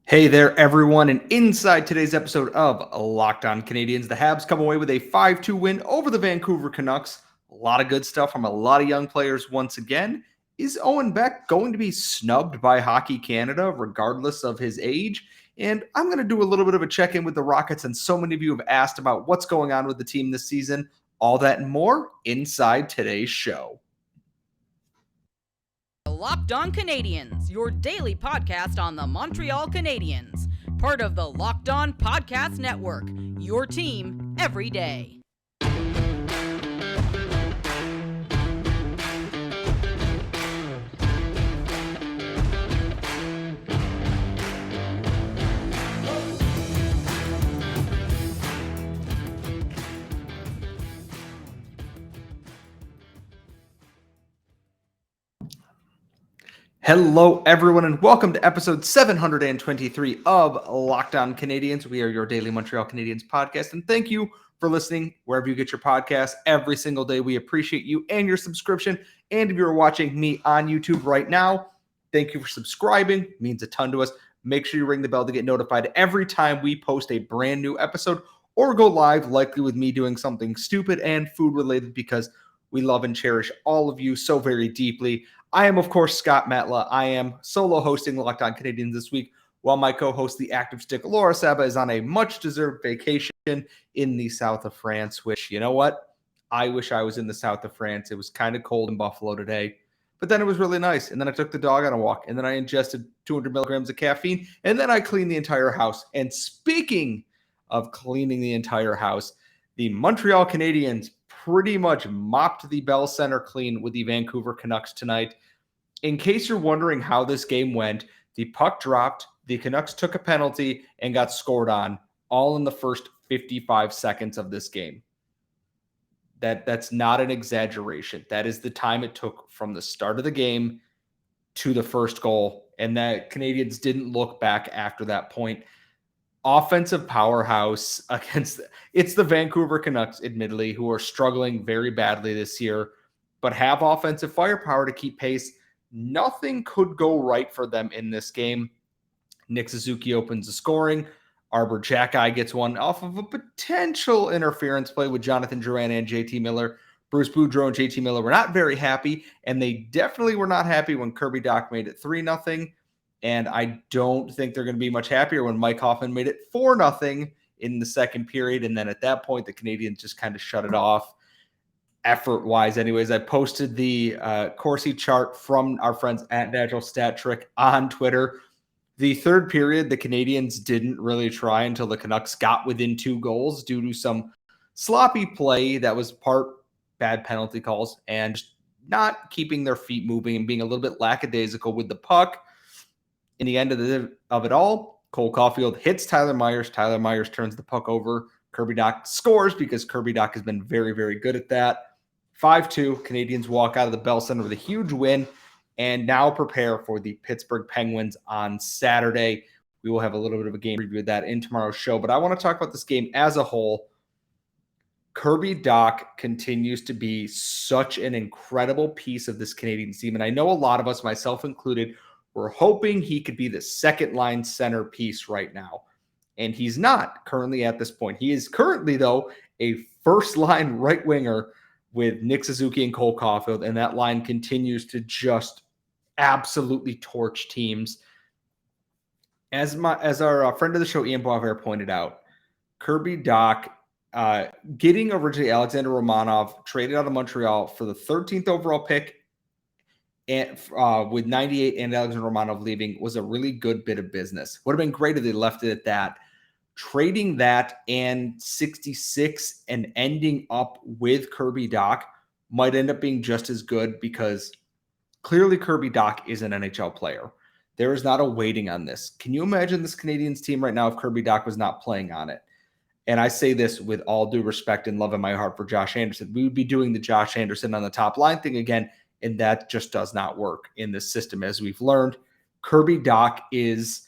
Hey there, everyone, and inside today's episode of Locked On Canadiens, the Habs come away with a 5-2 win over the Vancouver Canucks. A lot of good stuff from a lot of young players once again. Is Owen Beck going to be snubbed by Hockey Canada regardless of his age? And I'm going to do a little bit of a check-in with the Rockets, and so many of you have asked about what's going on with the team this season. All that and more inside today's show. Locked On Canadiens, your daily podcast on the Montreal Canadiens. Part of the Locked On Podcast Network, your team every day. Hello, everyone, and welcome to episode 723 of Locked On Canadiens. We are your daily Montreal Canadiens podcast, and thank you for listening wherever you get your podcasts every single day. We appreciate you and your subscription. And if you're watching me on YouTube right now, thank you for subscribing. It means a ton to us. Make sure you ring the bell to get notified every time we post a brand new episode or go live, likely with me doing something stupid and food-related, because we love and cherish all of you so very deeply. I am, of course, Scott Matla. I am solo hosting Locked On Canadiens this week, while my co-host, the active stick, Laura Saba, is on a much-deserved vacation in the south of France, which, you know what? I wish I was in the south of France. It was kind of cold in Buffalo today, but then it was really nice. And then I took the dog on a walk, and then I ingested 200 milligrams of caffeine, and then I cleaned the entire house. And speaking of cleaning the entire house, the Montreal Canadiens pretty much mopped the Bell Center clean with the Vancouver Canucks tonight. In case you're wondering how this game went, the puck dropped, the Canucks took a penalty, and got scored on, all in the first 55 seconds of this game. That's not an exaggeration. That is the time it took from the start of the game to the first goal, and that Canadiens didn't look back after that point. Offensive powerhouse against it's the Vancouver Canucks, admittedly, who are struggling very badly this year, but have offensive firepower to keep pace. Nothing could go right for them in this game. Nick Suzuki opens the scoring. Arbor Jackeye gets one off of a potential interference play with Jonathan Drouin and JT Miller. Bruce Boudreau and JT Miller were not very happy, and they definitely were not happy when Kirby Dach made it 3-0. And I don't think they're going to be much happier when Mike Hoffman made it 4-0 in the second period. And then at that point, the Canadiens just kind of shut it off effort-wise. Anyways, I posted the Corsi chart from our friends at Natural Stat Trick on Twitter. The third period, the Canadiens didn't really try until the Canucks got within 2 goals due to some sloppy play that was part bad penalty calls and not keeping their feet moving and being a little bit lackadaisical with the puck. In the end of it all, Cole Caulfield hits Tyler Myers. Tyler Myers turns the puck over. Kirby Dach scores because Kirby Dach has been very, very good at that. 5-2, Canadiens walk out of the Bell Center with a huge win and now prepare for the Pittsburgh Penguins on Saturday. We will have a little bit of a game review of that in tomorrow's show, but I want to talk about this game as a whole. Kirby Dach continues to be such an incredible piece of this Canadiens team, and I know a lot of us, myself included, we're hoping he could be the second-line centerpiece right now. And he's not currently at this point. He is currently, though, a first-line right winger with Nick Suzuki and Cole Caulfield, and that line continues to just absolutely torch teams. As our friend of the show, Ian Boisvert, pointed out, Kirby Dach getting originally Alexander Romanov traded out of Montreal for the 13th overall pick, and with 98 and Alexander Romanov leaving, was a really good bit of business. Would have been great if they left it at that. Trading that and 66 and ending up with Kirby Dach might end up being just as good, because clearly Kirby Dach is an NHL player. There is not a waiting on this. Can you imagine this Canadiens team right now if Kirby Dach was not playing on it? And I say this with all due respect and love in my heart for Josh Anderson. We would be doing the Josh Anderson on the top line thing again, and that just does not work in this system, as we've learned. Kirby Dach is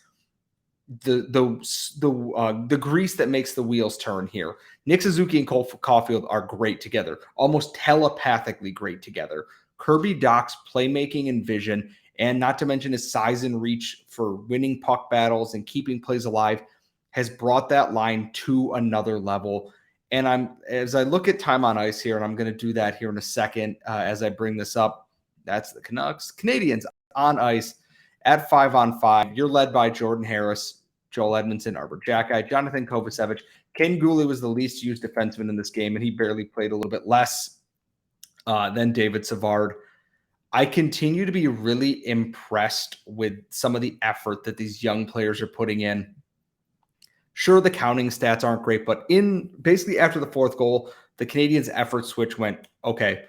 the grease that makes the wheels turn here. Nick Suzuki and Cole Caulfield are great together, almost telepathically great together. Kirby Dach's playmaking and vision And not to mention his size and reach for winning puck battles and keeping plays alive has brought that line to another level. And as I look at time on ice here, and I'm going to do that here in a second as I bring this up, that's the Canucks. Canadiens on ice at 5-on-5. You're led by Jordan Harris, Joel Edmondson, Arbor Xhekaj, Jonathan Kovacevic. Ken Gooley was the least used defenseman in this game, and he barely played a little bit less than David Savard. I continue to be really impressed with some of the effort that these young players are putting in. Sure, the counting stats aren't great, but basically after the fourth goal, the Canadiens' effort switch went, okay,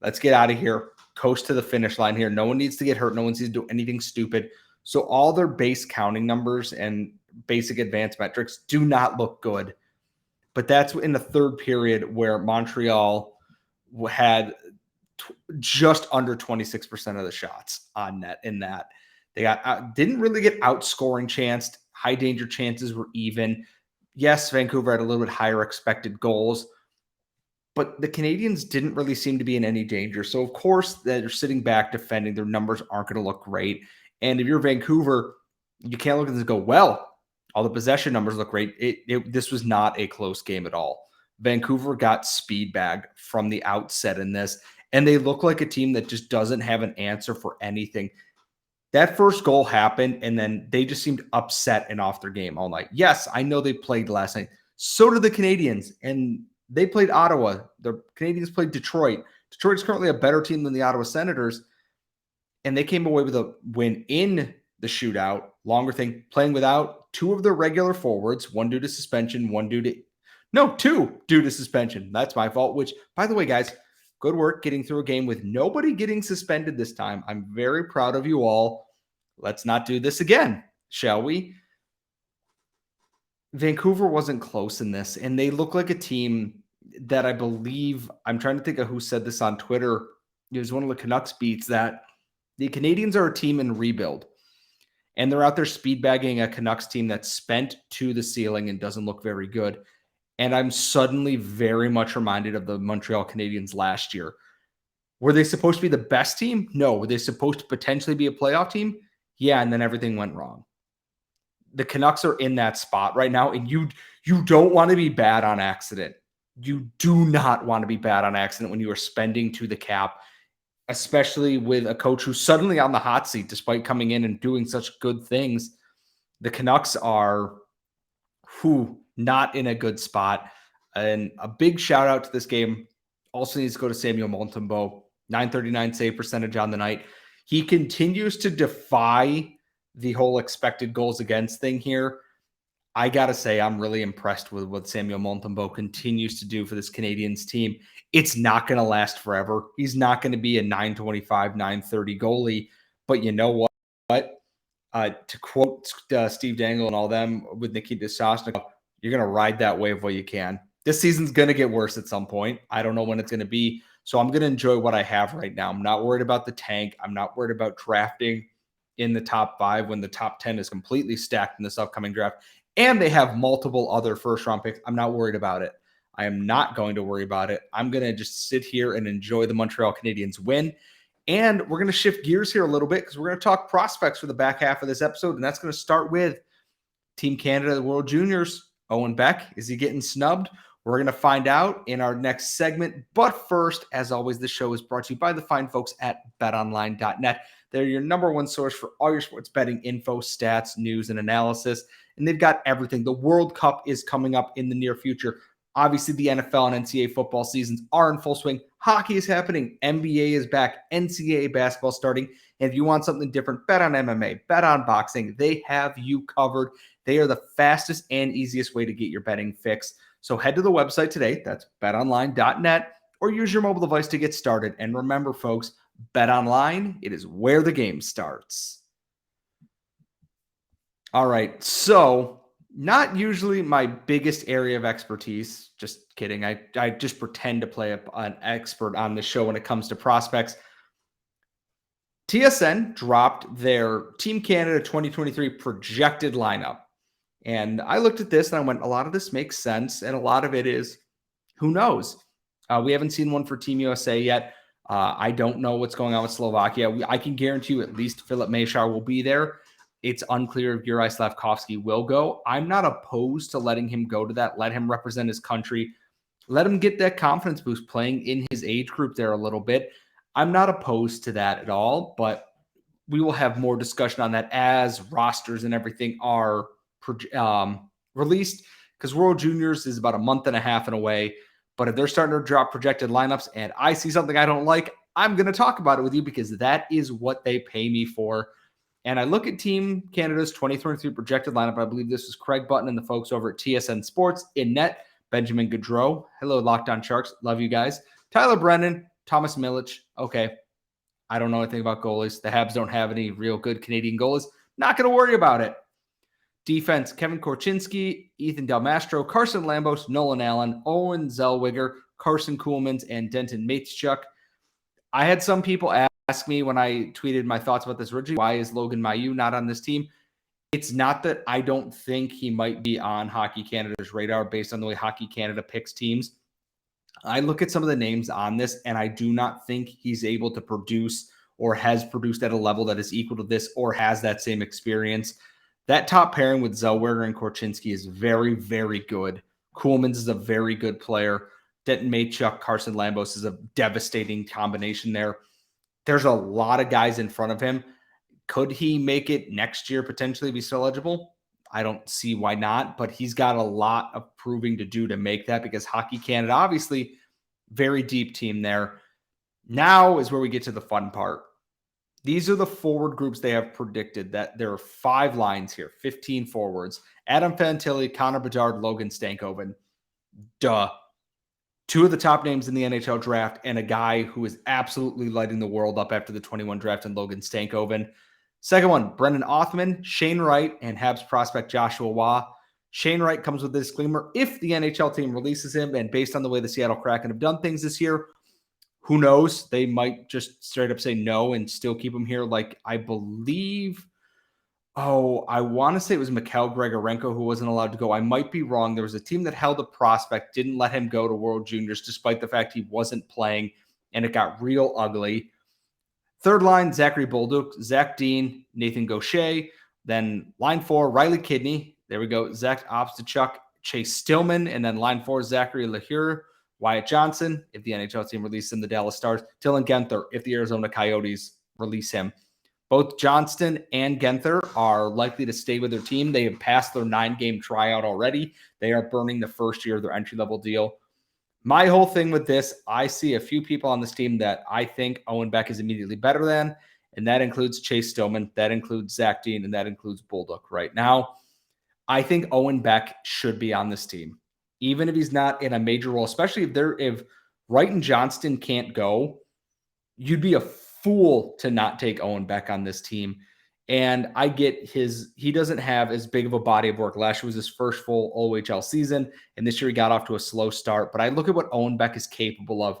let's get out of here, coast to the finish line here. No one needs to get hurt. No one needs to do anything stupid. So all their base counting numbers and basic advanced metrics do not look good. But that's in the third period where Montreal had just under 26% of the shots on net in that. They didn't really get outscoring chanced. High danger chances were even. Yes, Vancouver had a little bit higher expected goals, but the Canadiens didn't really seem to be in any danger. So, of course, they're sitting back defending. Their numbers aren't going to look great. And if you're Vancouver, you can't look at this and go, well, all the possession numbers look great. This was not a close game at all. Vancouver got speed bagged from the outset in this, and they look like a team that just doesn't have an answer for anything. That first goal happened, and then they just seemed upset and off their game all night. Yes, I know they played last night. So did the Canadiens, and they played Ottawa. The Canadiens played Detroit. Detroit is currently a better team than the Ottawa Senators, and they came away with a win in the shootout. Longer thing, playing without two of their regular forwards, one due to suspension, two due to suspension. That's my fault, which, by the way, guys, good work getting through a game with nobody getting suspended this time. I'm very proud of you all. Let's not do this again, shall we? Vancouver wasn't close in this, and they look like a team that I believe, I'm trying to think of who said this on Twitter. It was one of the Canucks beats that the Canadiens are a team in rebuild, and they're out there speed bagging a Canucks team that's spent to the ceiling and doesn't look very good. And I'm suddenly very much reminded of the Montreal Canadiens last year. Were they supposed to be the best team? No. Were they supposed to potentially be a playoff team? Yeah, and then everything went wrong. The Canucks are in that spot right now, and you don't want to be bad on accident. You do not want to be bad on accident when you are spending to the cap, especially with a coach who's suddenly on the hot seat despite coming in and doing such good things. The Canucks are not in a good spot. And a big shout out to this game also needs to go to Samuel Montembeault, 939 save percentage on the night. He continues to defy the whole expected goals against thing here. I got to say, I'm really impressed with what Samuel Montembeault continues to do for this Canadiens team. It's not going to last forever. He's not going to be a 925, 930 goalie. But you know what? To quote Steve Dangle and all them with Nikita Sosnikov, you're going to ride that wave while you can. This season's going to get worse at some point. I don't know when it's going to be. So I'm going to enjoy what I have right now. I'm not worried about the tank. I'm not worried about drafting in the top 5 when the top 10 is completely stacked in this upcoming draft. And they have multiple other first-round picks. I'm not worried about it. I am not going to worry about it. I'm going to just sit here and enjoy the Montreal Canadiens win. And we're going to shift gears here a little bit because we're going to talk prospects for the back half of this episode. And that's going to start with Team Canada, the World Juniors. Owen Beck, is he getting snubbed? We're going to find out in our next segment. But first, as always, this show is brought to you by the fine folks at betonline.net. They're your number one source for all your sports betting info, stats, news, and analysis. And they've got everything. The World Cup is coming up in the near future. Obviously, the NFL and NCAA football seasons are in full swing. Hockey is happening. NBA is back. NCAA basketball starting. And if you want something different, bet on MMA, bet on boxing. They have you covered. They are the fastest and easiest way to get your betting fix. So head to the website today. That's betonline.net, or use your mobile device to get started. And remember, folks, bet online. It is where the game starts. All right. So not usually my biggest area of expertise. Just kidding. I just pretend to play an expert on the show when it comes to prospects. TSN dropped their Team Canada 2023 projected lineup. And I looked at this and I went, a lot of this makes sense. And a lot of it is, who knows? We haven't seen one for Team USA yet. I don't know what's going on with Slovakia. I can guarantee you at least Philip Mešár will be there. It's unclear if Juraj Slafkovský will go. I'm not opposed to letting him go to that. Let him represent his country. Let him get that confidence boost playing in his age group there a little bit. I'm not opposed to that at all, but we will have more discussion on that as rosters and everything are released, because World Juniors is about a month and a half and away. But if they're starting to drop projected lineups and I see something I don't like, I'm going to talk about it with you because that is what they pay me for. And I look at Team Canada's 2023 projected lineup. I believe this was Craig Button and the folks over at TSN Sports. In net, Benjamin Gaudreau. Hello, Locked On Sharks. Love you guys. Tyler Brennan, Thomas Milic. Okay. I don't know anything about goalies. The Habs don't have any real good Canadian goalies. Not going to worry about it. Defense, Kevin Korchinski, Ethan Del Mastro, Carson Lambos, Nolan Allen, Owen Zellweger, Carson Kuhlmans, and Denton Matechuk. I had some people ask me when I tweeted my thoughts about this originally, why is Logan Mailloux not on this team? It's not that I don't think he might be on Hockey Canada's radar based on the way Hockey Canada picks teams. I look at some of the names on this, and I do not think he's able to produce or has produced at a level that is equal to this or has that same experience. That top pairing with Zellweger and Korchinski is very, very good. Kuhlmans is a very good player. Denton Matechuk, Carson Lambos is a devastating combination there. There's a lot of guys in front of him. Could he make it next year potentially if he's still eligible? I don't see why not, but he's got a lot of proving to do to make that because Hockey Canada, obviously, very deep team there. Now is where we get to the fun part. These are the forward groups they have predicted that there are 5 lines here, 15 forwards. Adam Fantilli, Connor Bedard, Logan Stankoven. Duh. 2 of the top names in the NHL draft and a guy who is absolutely lighting the world up after the 21 draft in Logan Stankoven. Second one, Brendan Othman, Shane Wright, and Habs prospect Joshua Waugh. Shane Wright comes with a disclaimer. If the NHL team releases him, and based on the way the Seattle Kraken have done things this year, who knows? They might just straight up say no and still keep him here. Like, I believe, I want to say it was Mikhail Grigorenko who wasn't allowed to go. I might be wrong. There was a team that held a prospect, didn't let him go to World Juniors, despite the fact he wasn't playing, and it got real ugly. Third line, Zachary Bolduc, Zach Dean, Nathan Gaucher. Then line 4, Riley Kidney. There we go. Zach Obstachuk, Chase Stillman. And then line 4, Zachary Lahure, Wyatt Johnson, if the NHL team releases him, the Dallas Stars. Dylan Genther, if the Arizona Coyotes release him. Both Johnston and Genther are likely to stay with their team. They have passed their 9-game tryout already. They are burning the first year of their entry-level deal. My whole thing with this, I see a few people on this team that I think Owen Beck is immediately better than, and that includes Chase Stillman, that includes Zach Dean, and that includes Bolduc right now. I think Owen Beck should be on this team, even if he's not in a major role, especially if Wright and Johnston can't go. You'd be a fool to not take Owen Beck on this team. And I get he doesn't have as big of a body of work. Last year was his first full OHL season, and this year he got off to a slow start. But I look at what Owen Beck is capable of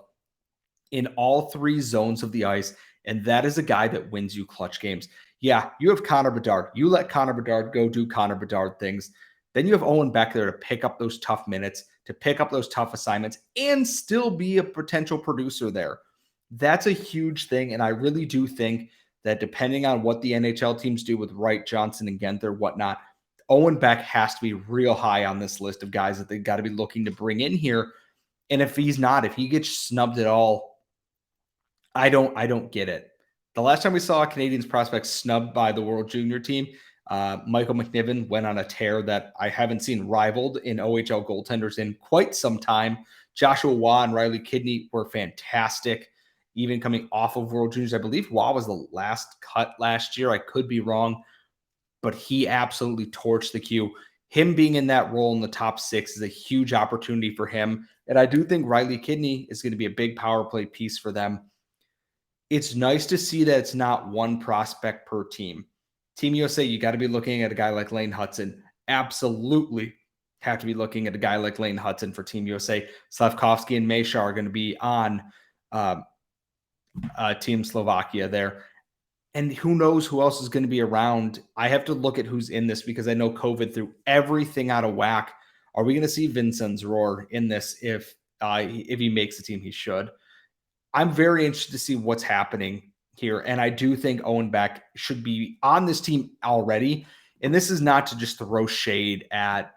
in all 3 zones of the ice, and that is a guy that wins you clutch games. Yeah, you have Connor Bedard. You let Connor Bedard go do Connor Bedard things. Then you have Owen Beck there to pick up those tough minutes, to pick up those tough assignments, and still be a potential producer there. That's a huge thing, and I really do think that depending on what the NHL teams do with Wright, Johnson, and Genther, whatnot, Owen Beck has to be real high on this list of guys that they've got to be looking to bring in here. And if he's not, if he gets snubbed at all, I don't get it. The last time we saw a Canadiens prospect snubbed by the World Junior team, Michael McNiven went on a tear that I haven't seen rivaled in OHL goaltenders in quite some time. Joshua Waugh and Riley Kidney were fantastic. Even coming off of World Juniors, I believe Waugh was the last cut last year. I could be wrong, but he absolutely torched the queue. Him being in that role in the top 6 is a huge opportunity for him. And I do think Riley Kidney is going to be a big power play piece for them. It's nice to see that it's not one prospect per team. Team USA, you got to be looking at a guy like Lane Hudson. Absolutely have to be looking at a guy like Lane Hudson for Team USA. Slafkovský and Mešár are going to be on Team Slovakia there. And who knows who else is going to be around. I have to look at who's in this because I know COVID threw everything out of whack. Are we going to see Vincenz Rohr in this if he makes the team? He should. I'm very interested to see what's happening here. And I do think Owen Beck should be on this team already. And this is not to just throw shade at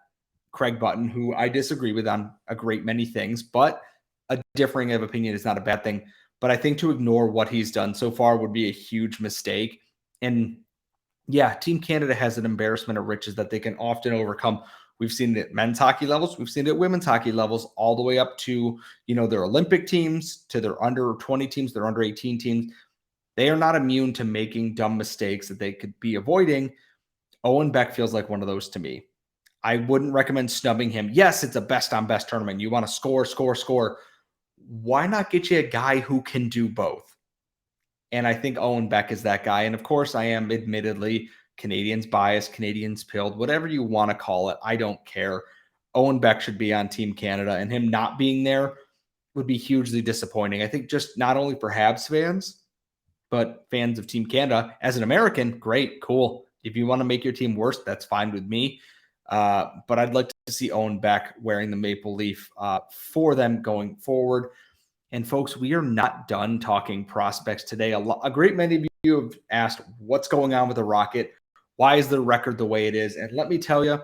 Craig Button, who I disagree with on a great many things, but a differing of opinion is not a bad thing. But I think to ignore what he's done so far would be a huge mistake. And yeah, Team Canada has an embarrassment of riches that they can often overcome. We've seen it at men's hockey levels. We've seen it at women's hockey levels, all the way up to, their Olympic teams, to their under 20 teams, their under 18 teams. They are not immune to making dumb mistakes that they could be avoiding. Owen Beck feels like one of those to me. I wouldn't recommend snubbing him. Yes, it's a best on best tournament. You want to score, score, score. Why not get you a guy who can do both? And I think Owen Beck is that guy. And of course, I am admittedly Canadiens biased, Canadiens pilled, whatever you want to call it. I don't care. Owen Beck should be on Team Canada, and him not being there would be hugely disappointing. I think just not only for Habs fans, but fans of Team Canada. As an American, great, cool. If you want to make your team worse, that's fine with me. But I'd like to see Owen Beck wearing the maple leaf for them going forward. And folks, we are not done talking prospects today. A great many of you have asked what's going on with the Rocket. Why is the record the way it is? And let me tell you,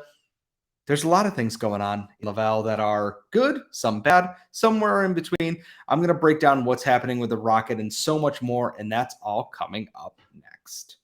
there's a lot of things going on in Laval that are good, some bad, somewhere in between. I'm going to break down what's happening with the Rocket and so much more, and that's all coming up next.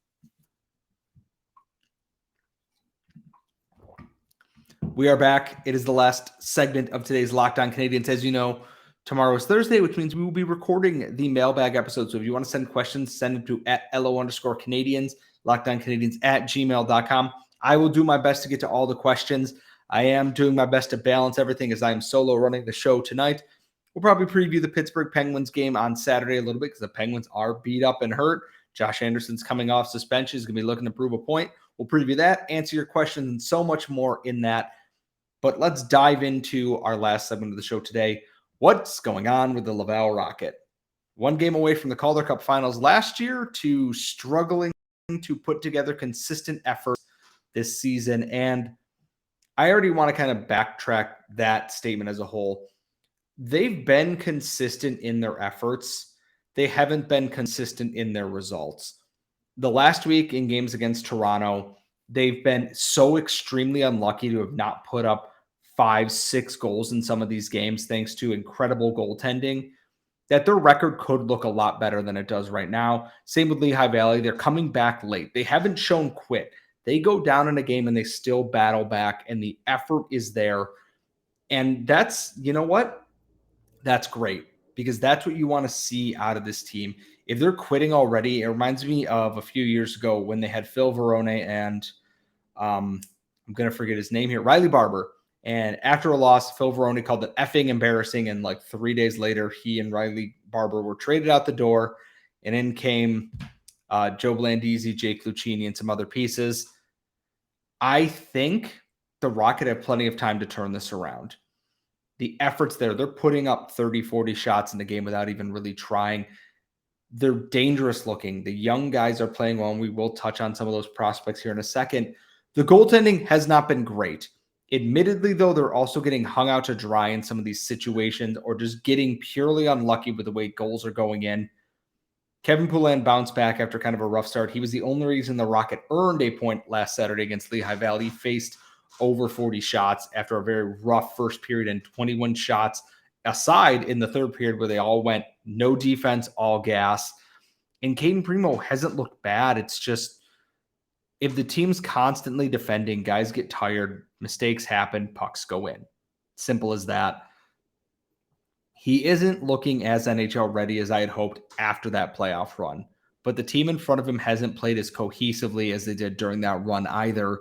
We are back. It is the last segment of today's Locked On Canadiens. As you know, tomorrow is Thursday, which means we will be recording the mailbag episode. So if you want to send questions, send them to @LO_Canadiens, LockedOnCanadiens@gmail.com. I will do my best to get to all the questions. I am doing my best to balance everything as I am solo running the show tonight. We'll probably preview the Pittsburgh Penguins game on Saturday a little bit because the Penguins are beat up and hurt. Josh Anderson's coming off suspension. He's going to be looking to prove a point. We'll preview that, answer your questions, and so much more in that. But let's dive into our last segment of the show today. What's going on with the Laval Rocket? One game away from the Calder Cup finals last year to struggling to put together consistent efforts this season. And I already want to kind of backtrack that statement as a whole. They've been consistent in their efforts. They haven't been consistent in their results. The last week in games against Toronto, they've been so extremely unlucky to have not put up 5-6 goals in some of these games, thanks to incredible goaltending, that their record could look a lot better than it does right now. Same with Lehigh Valley. They're coming back late. They haven't shown quit. They go down in a game and they still battle back, and the effort is there. And that's, you know what? That's great, because that's what you want to see out of this team. If they're quitting already, it reminds me of a few years ago when they had Phil Verone and I'm going to forget his name here, Riley Barber. And after a loss, Phil Verone called it effing embarrassing. And like 3 days later, he and Riley Barber were traded out the door. And in came Joe Blandisi, Jake Lucchini, and some other pieces. I think the Rocket have plenty of time to turn this around. The effort's there. They're putting up 30, 40 shots in the game without even really trying. They're dangerous looking. The young guys are playing well, and we will touch on some of those prospects here in a second. The goaltending has not been great. Admittedly, though, they're also getting hung out to dry in some of these situations, or just getting purely unlucky with the way goals are going in. Kevin Poulin bounced back after kind of a rough start. He was the only reason the Rocket earned a point last Saturday against Lehigh Valley. He faced over 40 shots after a very rough first period and 21 shots aside in the third period where they all went no defense, all gas. And Caden Primo hasn't looked bad. It's just, if the team's constantly defending, guys get tired, mistakes happen, pucks go in. Simple as that. He isn't looking as NHL ready as I had hoped after that playoff run, but the team in front of him hasn't played as cohesively as they did during that run either.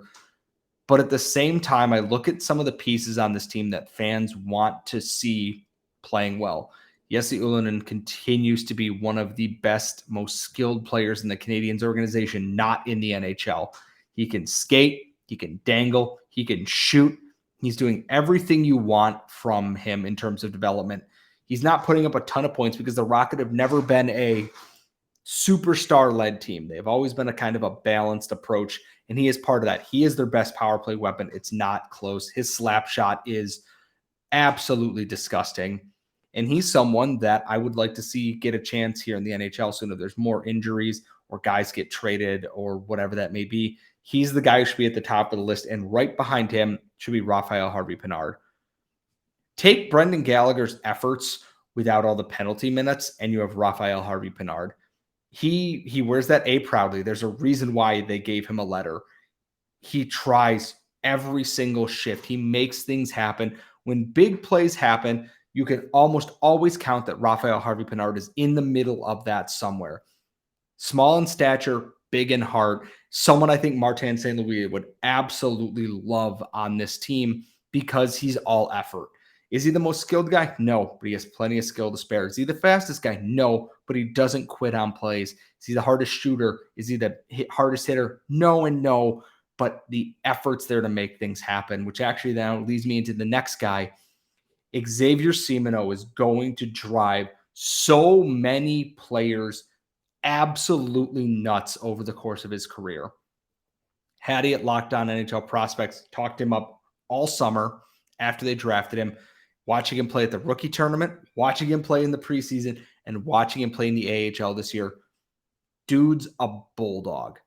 But at the same time, I look at some of the pieces on this team that fans want to see playing well. Jesse Ylönen continues to be one of the best, most skilled players in the Canadiens organization, not in the NHL. He can skate, he can dangle, he can shoot. He's doing everything you want from him in terms of development. He's not putting up a ton of points because the Rocket have never been a superstar-led team. They've always been a kind of a balanced approach, and he is part of that. He is their best power play weapon. It's not close. His slap shot is absolutely disgusting. And he's someone that I would like to see get a chance here in the NHL soon. If there's more injuries or guys get traded or whatever that may be, he's the guy who should be at the top of the list. And right behind him should be Raphael Harvey-Pinard. Take Brendan Gallagher's efforts without all the penalty minutes, and you have Raphael Harvey-Pinard. He wears that A proudly. There's a reason why they gave him a letter. He tries every single shift. He makes things happen. When big plays happen, you can almost always count that Raphael Harvey-Pinard is in the middle of that somewhere. Small in stature, big in heart. Someone I think Martin St. Louis would absolutely love on this team because he's all effort. Is he the most skilled guy? No, but he has plenty of skill to spare. Is he the fastest guy? No, but he doesn't quit on plays. Is he the hardest shooter? Is he the hardest hitter? No and no, but the effort's there to make things happen, which actually now leads me into the next guy. Xavier Simoneau is going to drive so many players absolutely nuts over the course of his career. Hattie at Locked On NHL Prospects talked him up all summer after they drafted him, watching him play at the rookie tournament, watching him play in the preseason, and watching him play in the AHL this year. Dude's a bulldog,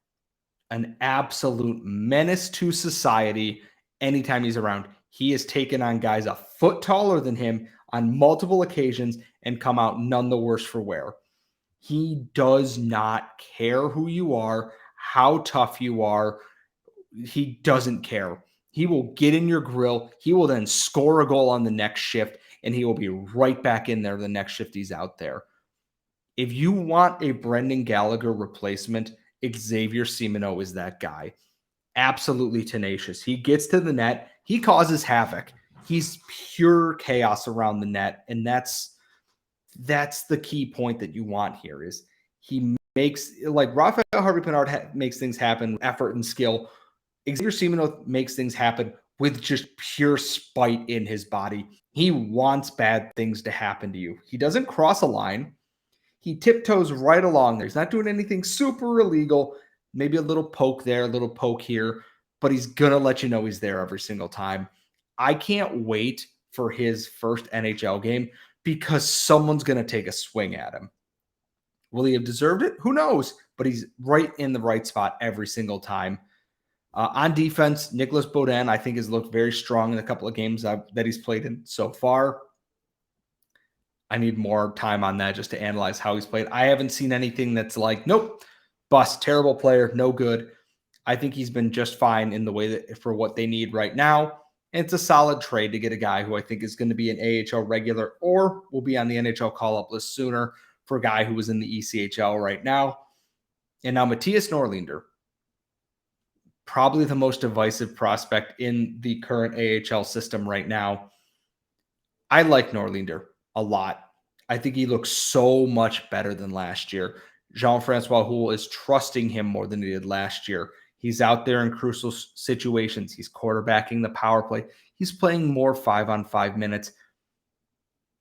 an absolute menace to society anytime he's around. He has taken on guys a foot taller than him on multiple occasions and come out none the worse for wear. He does not care who you are, how tough you are. He doesn't care. He will get in your grill. He will then score a goal on the next shift, and he will be right back in there the next shift he's out there. If you want a Brendan Gallagher replacement, Xavier Simoneau is that guy. Absolutely tenacious. He gets to the net. He causes havoc. He's pure chaos around the net, and that's the key point that you want here is he makes, like Raphael Harvey-Pinard makes things happen, effort and skill. Xavier Simoneau makes things happen with just pure spite in his body. He wants bad things to happen to you. He doesn't cross a line. He tiptoes right along there. He's not doing anything super illegal, maybe a little poke there, a little poke here, but he's going to let you know he's there every single time. I can't wait for his first NHL game because someone's going to take a swing at him. Will he have deserved it? Who knows? But he's right in the right spot every single time. On defense, Nicholas Beaudin, I think, has looked very strong in a couple of games that he's played in so far. I need more time on that just to analyze how he's played. I haven't seen anything that's like, nope, bust, terrible player, no good. I think he's been just fine in the way that for what they need right now. And it's a solid trade to get a guy who I think is going to be an AHL regular or will be on the NHL call-up list sooner for a guy who was in the ECHL right now. And now Matthias Norlinder, probably the most divisive prospect in the current AHL system right now. I like Norlinder a lot. I think he looks so much better than last year. Jean-Francois Houle is trusting him more than he did last year. He's out there in crucial situations. He's quarterbacking the power play. He's playing more 5-on-5 minutes.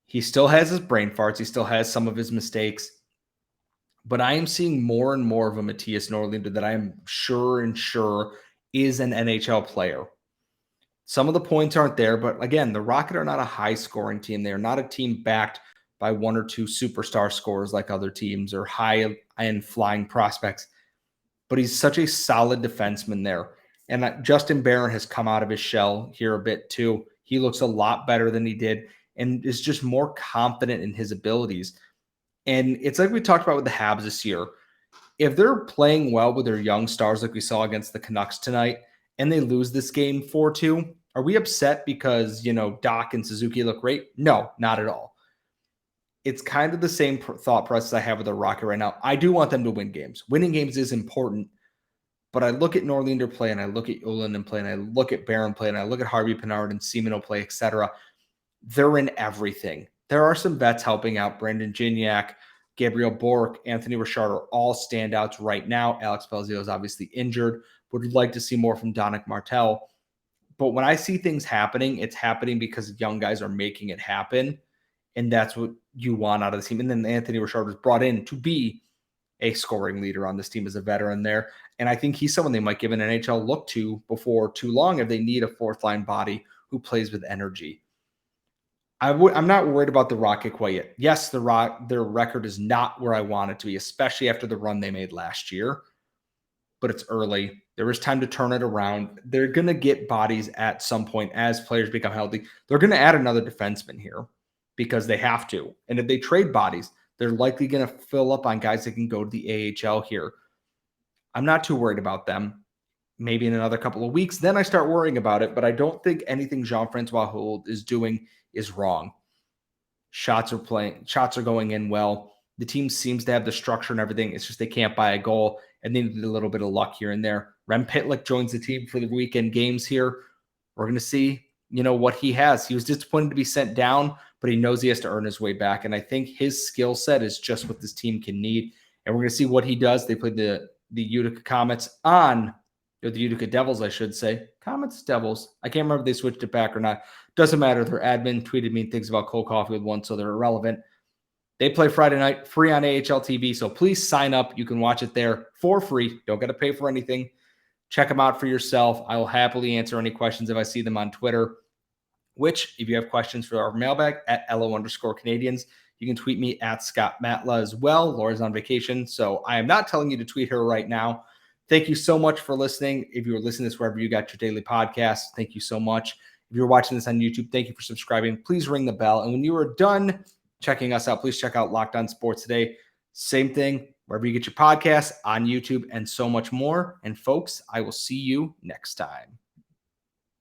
He still has his brain farts. He still has some of his mistakes. But I am seeing more and more of a Matthias Norlinder that I am sure is an NHL player. Some of the points aren't there, but again, the Rocket are not a high-scoring team. They are not a team backed by one or two superstar scorers like other teams or high-end flying prospects. But he's such a solid defenseman there. And Justin Barron has come out of his shell here a bit too. He looks a lot better than he did and is just more confident in his abilities. And it's like we talked about with the Habs this year. If they're playing well with their young stars like we saw against the Canucks tonight and they lose this game 4-2, are we upset because, Dach and Suzuki look great? No, not at all. It's kind of the same thought process I have with the Rocket right now. I do want them to win games. Winning games is important, but I look at Norlinder play and I look at Ullinen play and I look at Barron play and I look at Harvey-Pinard and Simoneau play, etc. They're in everything. There are some vets helping out. Brandon Gignac, Gabriel Bork, Anthony Richard are all standouts right now. Alex Belzile is obviously injured. Would like to see more from Dominic Martel. But when I see things happening, it's happening because young guys are making it happen. And that's what you want out of the team. And then Anthony Richard was brought in to be a scoring leader on this team as a veteran there. And I think he's someone they might give an NHL look to before too long if they need a fourth line body who plays with energy. I'm not worried about the Rocket quite yet. Yes, their record is not where I want it to be, especially after the run they made last year. But it's early. There is time to turn it around. They're going to get bodies at some point as players become healthy. They're going to add another defenseman here because they have to. And if they trade bodies, they're likely going to fill up on guys that can go to the AHL here. I'm not too worried about them. Maybe in another couple of weeks, then I start worrying about it. But I don't think anything Jean-Francois Hould is doing is wrong. Shots are going in well. The team seems to have the structure and everything. It's just they can't buy a goal, and they need a little bit of luck here and there. Rem Pitlick joins the team for the weekend games here. We're going to see, what he has. He was disappointed to be sent down, but he knows he has to earn his way back. And I think his skill set is just what this team can need. And we're going to see what he does. They played the Utica Comets or the Utica Devils, I should say. Comets, Devils. I can't remember if they switched it back or not. Doesn't matter. Their admin tweeted me things about Cole Caulfield once, so they're irrelevant. They play Friday night, free on AHL TV, so please sign up. You can watch it there for free. Don't got to pay for anything. Check them out for yourself. I will happily answer any questions if I see them on Twitter, which, if you have questions for our mailbag, at @LO_Canadiens, you can tweet me at Scott Matla as well. Laura's on vacation, so I am not telling you to tweet her right now. Thank you so much for listening. If you're listening to this wherever you got your daily podcast, thank you so much. If you're watching this on YouTube, thank you for subscribing. Please ring the bell. And when you are done checking us out, please check out Locked On Sports Today. Same thing, wherever you get your podcasts, on YouTube, and so much more. And folks, I will see you next time.